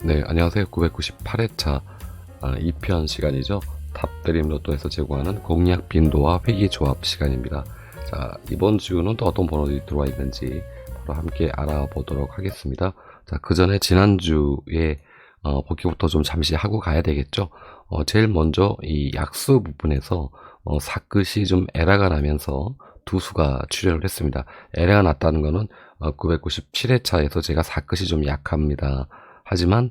네, 안녕하세요. 998회차 2편 시간이죠. 탑드림 로또에서 제공하는 공략 빈도와 회귀 조합 시간입니다. 자, 이번 주는 또 어떤 번호들이 들어와 있는지 바로 함께 알아보도록 하겠습니다. 자, 그 전에 지난주에 복귀부터 좀 잠시 하고 가야 되겠죠. 제일 먼저 이 약수 부분에서 사끝이 좀 에러가 나면서 두 수가 출현을 했습니다. 에러가 났다는 거는 997회차에서 제가 사끝이 좀 약합니다. 하지만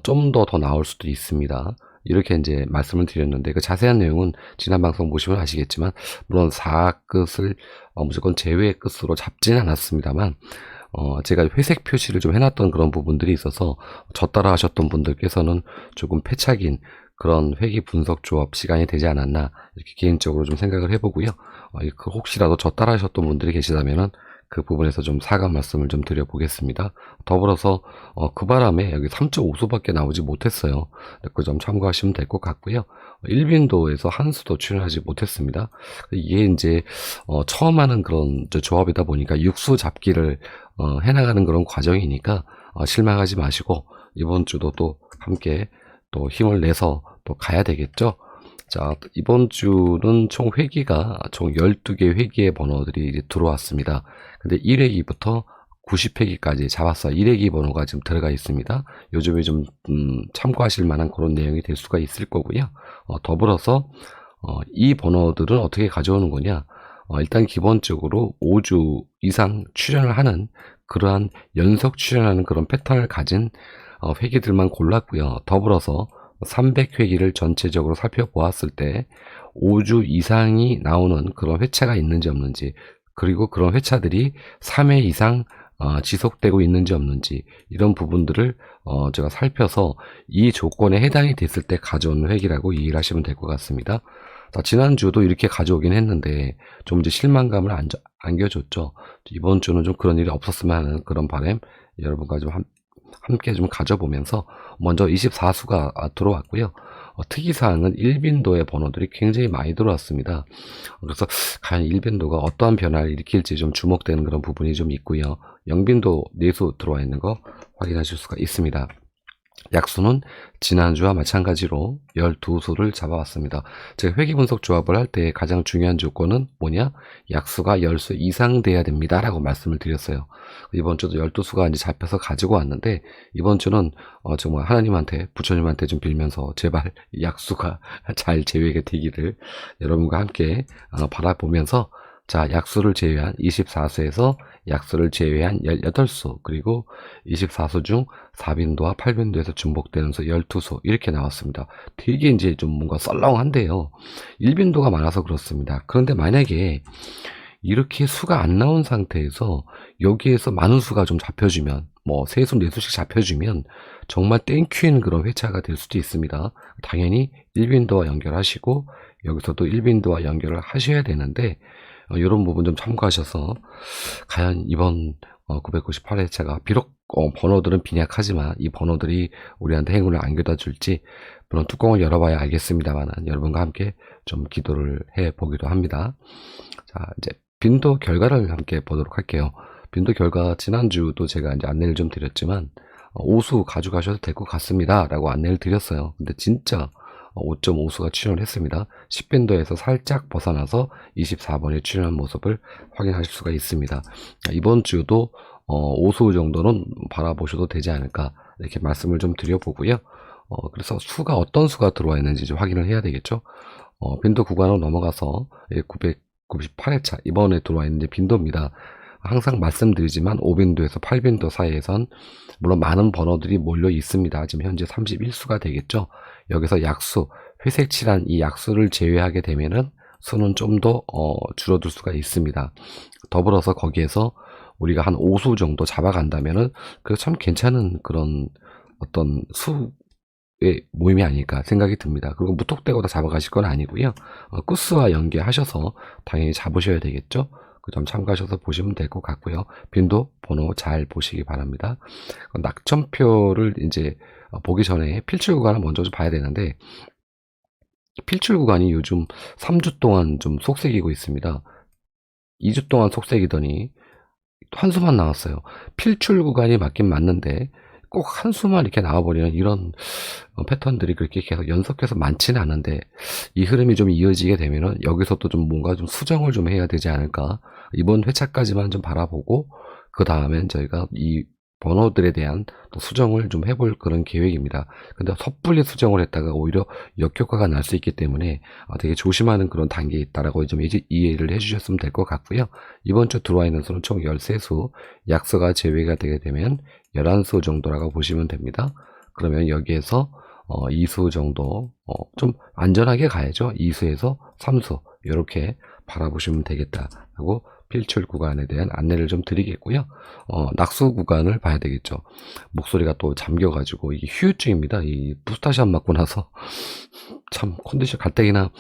좀 더 나올 수도 있습니다. 이렇게 이제 말씀을 드렸는데 그 자세한 내용은 지난 방송 보시면 아시겠지만 물론 4끝을 무조건 제외의 끝으로 잡지는 않았습니다만 제가 회색 표시를 좀 해놨던 그런 부분들이 있어서 저 따라 하셨던 분들께서는 조금 패착인 그런 회귀 분석 조합 시간이 되지 않았나 이렇게 개인적으로 좀 생각을 해보고요. 혹시라도 저 따라 하셨던 분들이 계시다면은 그 부분에서 좀 사과 말씀을 좀 드려보겠습니다. 더불어서 그 바람에 여기 3.5수밖에 나오지 못했어요. 그 점 참고하시면 될 것 같고요. 1빈도에서 한 수도 출연하지 못했습니다. 이게 이제 처음 하는 그런 조합이다 보니까 육수 잡기를 해나가는 그런 과정이니까 실망하지 마시고 이번 주도 또 함께 또 힘을 내서 또 가야 되겠죠. 자, 이번 주는 총 회기가 총 12개 회기의 번호들이 이제 들어왔습니다. 근데 1회기부터 90회기까지 잡았어요. 1회기 번호가 지금 들어가 있습니다. 요즘에 좀 참고하실 만한 그런 내용이 될 수가 있을 거고요. 더불어서 이 번호들은 어떻게 가져오는 거냐? 일단 기본적으로 5주 이상 출연을 하는 그러한 연속 출연하는 그런 패턴을 가진 회기들만 골랐고요. 더불어서 300회기를 전체적으로 살펴보았을 때 5주 이상이 나오는 그런 회차가 있는지 없는지, 그리고 그런 회차들이 3회 이상 지속되고 있는지 없는지, 이런 부분들을 제가 살펴서 이 조건에 해당이 됐을 때 가져오는 회기라고 이해를 하시면 될 것 같습니다. 자, 지난주도 이렇게 가져오긴 했는데 좀 이제 실망감을 안겨줬죠. 이번 주는 좀 그런 일이 없었으면 하는 그런 바람 여러분과 좀 함께 좀 가져보면서 먼저 24수가 들어왔고요. 특이사항은 1빈도의 번호들이 굉장히 많이 들어왔습니다. 그래서 과연 1빈도가 어떠한 변화를 일으킬지 좀 주목되는 그런 부분이 좀 있고요. 0빈도 4수 들어와 있는 거 확인하실 수가 있습니다. 약수는 지난주와 마찬가지로 12수를 잡아왔습니다. 제가 회귀분석 조합을 할 때 가장 중요한 조건은 뭐냐? 약수가 10수 이상 돼야 됩니다 라고 말씀을 드렸어요. 이번 주도 12수가 이제 잡혀서 가지고 왔는데 이번 주는 정말 하나님한테, 부처님한테 좀 빌면서 제발 약수가 잘 제외가 되기를 여러분과 함께 바라보면서, 자, 약수를 제외한 24수에서 약수를 제외한 18수, 그리고 24수 중 4빈도와 8빈도에서 중복되는 수 12수, 이렇게 나왔습니다. 되게 이제 좀 뭔가 썰렁한데요. 1빈도가 많아서 그렇습니다. 그런데 만약에 이렇게 수가 안 나온 상태에서 여기에서 많은 수가 좀 잡혀주면, 뭐 3수, 4수씩 잡혀주면 정말 땡큐인 그런 회차가 될 수도 있습니다. 당연히 1빈도와 연결하시고 여기서도 1빈도와 연결을 하셔야 되는데 이런 부분 좀 참고하셔서 과연 이번 998회차가 비록 번호들은 빈약하지만 이 번호들이 우리한테 행운을 안겨다 줄지, 물론 뚜껑을 열어봐야 알겠습니다만 여러분과 함께 좀 기도를 해보기도 합니다. 자, 이제 빈도 결과를 함께 보도록 할게요. 빈도 결과 지난주도 제가 이제 안내를 좀 드렸지만 5수 가져가셔도 될 것 같습니다 라고 안내를 드렸어요. 근데 진짜 5.5수가 출연을 했습니다. 10빈도에서 살짝 벗어나서 24번에 출연한 모습을 확인하실 수가 있습니다. 이번 주도 5수 정도는 바라보셔도 되지 않을까 이렇게 말씀을 좀 드려보고요. 그래서 수가 어떤 수가 들어와 있는지 좀 확인을 해야 되겠죠. 빈도 구간으로 넘어가서 998회차 이번에 들어와 있는 빈도입니다. 항상 말씀드리지만 5빈도에서 8빈도 사이에선 물론 많은 번호들이 몰려 있습니다. 지금 현재 31수가 되겠죠. 여기서 약수, 회색 칠한 이 약수를 제외하게 되면은 수는 좀 더 줄어들 수가 있습니다. 더불어서 거기에서 우리가 한 5수 정도 잡아간다면은 그 참 괜찮은 그런 어떤 수의 모임이 아닐까 생각이 듭니다. 그리고 무턱대고 다 잡아가실 건 아니고요. 끝수와 연계하셔서 당연히 잡으셔야 되겠죠. 그 점 참고하셔서 보시면 될 것 같고요. 빈도 번호 잘 보시기 바랍니다. 낙점표를 이제 보기 전에 필출 구간을 먼저 좀 봐야 되는데, 필출 구간이 요즘 3주 동안 좀 속색이고 있습니다. 2주 동안 속색이더니 한 수만 나왔어요. 필출 구간이 맞긴 맞는데 꼭 한 수만 이렇게 나와버리는 이런 패턴들이 그렇게 계속 연속해서 많지는 않은데, 이 흐름이 좀 이어지게 되면은 여기서도 좀 뭔가 좀 수정을 좀 해야 되지 않을까. 이번 회차까지만 좀 바라보고 그 다음엔 저희가 이 번호들에 대한 또 수정을 좀 해볼 그런 계획입니다. 근데 섣불리 수정을 했다가 오히려 역효과가 날 수 있기 때문에 되게 조심하는 그런 단계에 있다라고 좀 이해를 해주셨으면 될 것 같고요. 이번 주 들어와 있는 수는 총 13수, 약수가 제외가 되게 되면 11수 정도라고 보시면 됩니다. 그러면 여기에서 2수 정도 좀 안전하게 가야죠. 2수에서 3수 이렇게 바라보시면 되겠다라고 필출 구간에 대한 안내를 좀 드리겠고요. 낙수 구간을 봐야 되겠죠. 목소리가 또 잠겨가지고 이게 휴유증입니다. 이 부스타샷 맞고 나서 참 컨디션 가뜩이나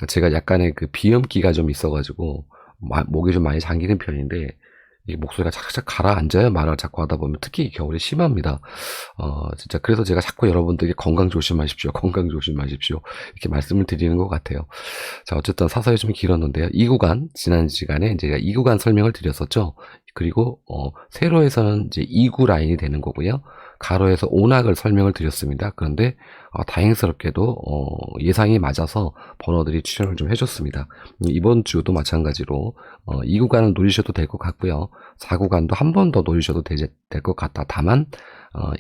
제가 약간의 그 비염기가 좀 있어가지고 목이 좀 많이 잠기는 편인데 이 목소리가 착착 가라앉아요. 말을 자꾸 하다 보면 특히 겨울에 심합니다. 진짜 그래서 제가 자꾸 여러분들에게 건강 조심하십시오. 건강 조심하십시오. 이렇게 말씀을 드리는 것 같아요. 자, 어쨌든 사설이 좀 길었는데요. 이 구간, 지난 시간에 제가 이 구간 설명을 드렸었죠. 그리고, 세로에서는 이제 2구 라인이 되는 거고요. 가로에서 온학을 설명을 드렸습니다. 그런데, 다행스럽게도, 예상이 맞아서 번호들이 출연을 좀 해줬습니다. 이번 주도 마찬가지로, 이 구간을 노리셔도 될 것 같고요. 4구간도 한 번 더 노리셔도 될 것 같다. 다만,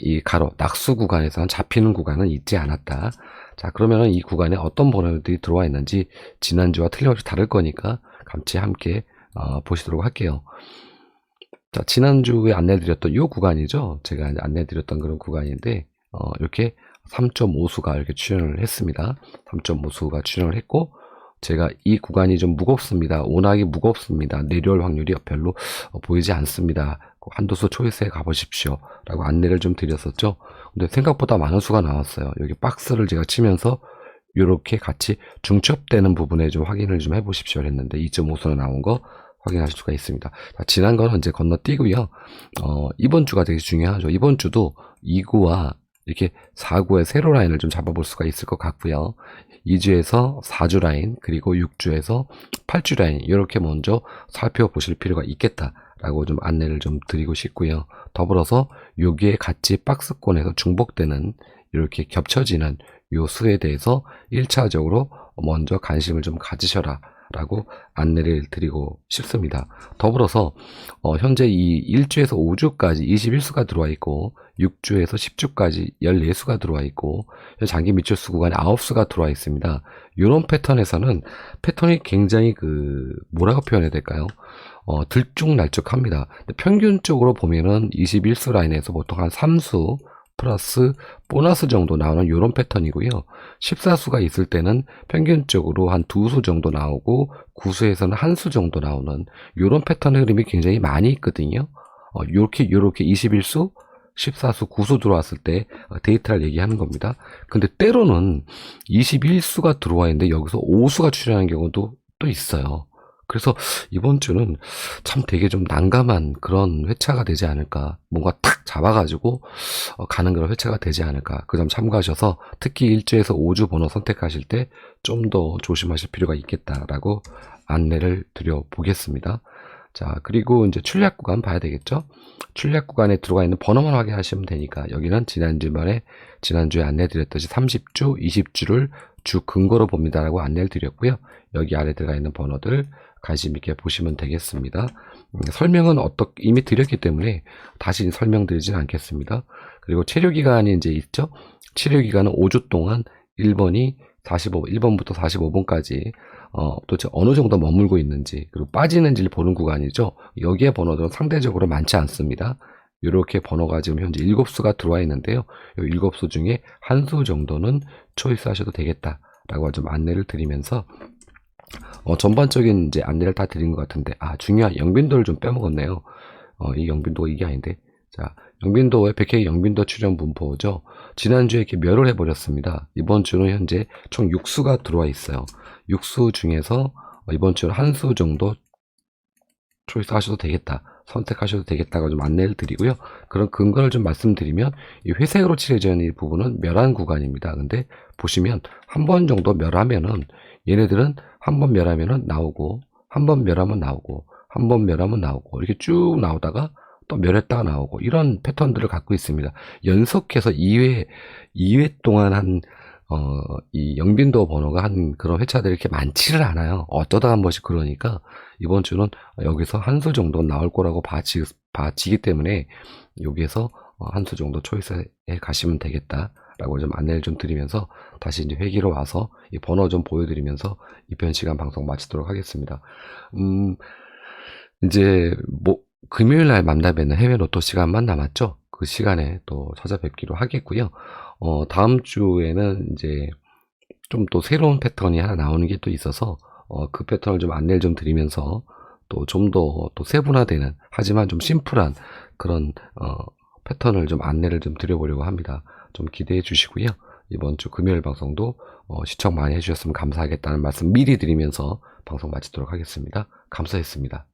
이 가로, 낙수 구간에서는 잡히는 구간은 있지 않았다. 자, 그러면은 이 구간에 어떤 번호들이 들어와 있는지 지난주와 틀림없이 다를 거니까 같이 함께 보시도록 할게요. 자, 지난주에 안내드렸던 이 구간이죠. 제가 안내드렸던 그런 구간인데 이렇게 3.5수가 이렇게 출연을 했습니다. 3.5수가 출연을 했고 제가 이 구간이 좀 무겁습니다. 온학이 무겁습니다. 내려올 확률이 별로 보이지 않습니다. 한두 수 초이스에 가보십시오. 라고 안내를 좀 드렸었죠. 근데 생각보다 많은 수가 나왔어요. 여기 박스를 제가 치면서 이렇게 같이 중첩되는 부분에 좀 확인을 좀 해보십시오. 했는데 2.5수로 나온 거 확인하실 수가 있습니다. 자, 지난 거는 이제 건너뛰고요. 이번 주가 되게 중요하죠. 이번 주도 2구와 이렇게 4구의 세로 라인을 좀 잡아볼 수가 있을 것 같고요. 2주에서 4주 라인, 그리고 6주에서 8주 라인, 이렇게 먼저 살펴보실 필요가 있겠다라고 좀 안내를 좀 드리고 싶고요. 더불어서 여기에 같이 박스권에서 중복되는 이렇게 겹쳐지는 요 수에 대해서 1차적으로 먼저 관심을 좀 가지셔라 라고 안내를 드리고 싶습니다. 더불어서 현재 이 1주에서 5주까지 21수가 들어와 있고 6주에서 10주까지 14수가 들어와 있고 장기 미출수 구간에 9수가 들어와 있습니다. 이런 패턴에서는 패턴이 굉장히 뭐라고 표현해야 될까요? 들쭉날쭉합니다. 평균적으로 보면은 21수 라인에서 보통 한 3수 플러스 보너스 정도 나오는 이런 패턴이고요. 14수가 있을 때는 평균적으로 한 2수 정도 나오고 9수에서는 1수 정도 나오는 이런 패턴의 흐름이 굉장히 많이 있거든요. 요렇게 21수, 14수, 9수 들어왔을 때 데이터를 얘기하는 겁니다. 근데 때로는 21수가 들어와 있는데 여기서 5수가 출현하는 경우도 또 있어요. 그래서 이번 주는 참 되게 좀 난감한 그런 회차가 되지 않을까. 뭔가 탁 잡아가지고 가는 그런 회차가 되지 않을까. 그 점 참고하셔서 특히 1주에서 5주 번호 선택하실 때 좀 더 조심하실 필요가 있겠다라고 안내를 드려보겠습니다. 자, 그리고 이제 출약 구간 봐야 되겠죠. 출약 구간에 들어가 있는 번호만 확인하시면 되니까 여기는 지난주에 안내드렸듯이 30주, 20주를 주 근거로 봅니다라고 안내를 드렸고요. 여기 아래 들어가 있는 번호들 관심 있게 보시면 되겠습니다. 설명은 이미 드렸기 때문에 다시 설명드리진 않겠습니다. 그리고 체류기간이 이제 있죠. 체류기간은 5주 동안 1번부터 45번까지 도대체 어느 정도 머물고 있는지, 그리고 빠지는지를 보는 구간이죠. 여기에 번호들은 상대적으로 많지 않습니다. 이렇게 번호가 지금 현재 7수가 들어와 있는데요. 이 7수 중에 한 수 정도는 초이스 하셔도 되겠다라고 좀 안내를 드리면서 전반적인 이제 안내를 다 드린 것 같은데, 중요한 영빈도를 좀 빼먹었네요. 이 영빈도가 이게 아닌데. 자, 영빈도의 100K 영빈도 출현 분포죠. 지난주에 이렇게 멸을 해버렸습니다. 이번 주는 현재 총 6수가 들어와 있어요. 6수 중에서 이번 주는 한 수 정도 초이스 하셔도 되겠다, 선택하셔도 되겠다고 좀 안내를 드리고요. 그런 근거를 좀 말씀드리면 이 회색으로 칠해져 있는 이 부분은 멸한 구간입니다. 근데 보시면 한 번 정도 멸하면은 얘네들은 한 번 멸하면은 나오고, 한 번 멸하면 나오고, 한 번 멸하면 나오고, 이렇게 쭉 나오다가 또 몇 회 따 나오고 이런 패턴들을 갖고 있습니다. 연속해서 2회 동안 이 영빈도 번호가 한 그런 회차들이 이렇게 많지를 않아요. 어쩌다 한 번씩 그러니까 이번 주는 여기서 한 수 정도 나올 거라고 봐지기 때문에 여기에서 한 수 정도 초이스해 가시면 되겠다라고 좀 안내를 좀 드리면서 다시 이제 회기로 와서 이 번호 좀 보여드리면서 이편 시간 방송 마치도록 하겠습니다. 이제 금요일 날 만나뵙는 해외 로또 시간만 남았죠. 그 시간에 또 찾아뵙기로 하겠고요. 다음 주에는 이제 좀 또 새로운 패턴이 하나 나오는 게 또 있어서 그 패턴을 좀 안내를 좀 드리면서 또 좀 더 또 세분화되는 하지만 좀 심플한 그런 패턴을 좀 안내를 좀 드려보려고 합니다. 좀 기대해 주시고요. 이번 주 금요일 방송도 시청 많이 해주셨으면 감사하겠다는 말씀 미리 드리면서 방송 마치도록 하겠습니다. 감사했습니다.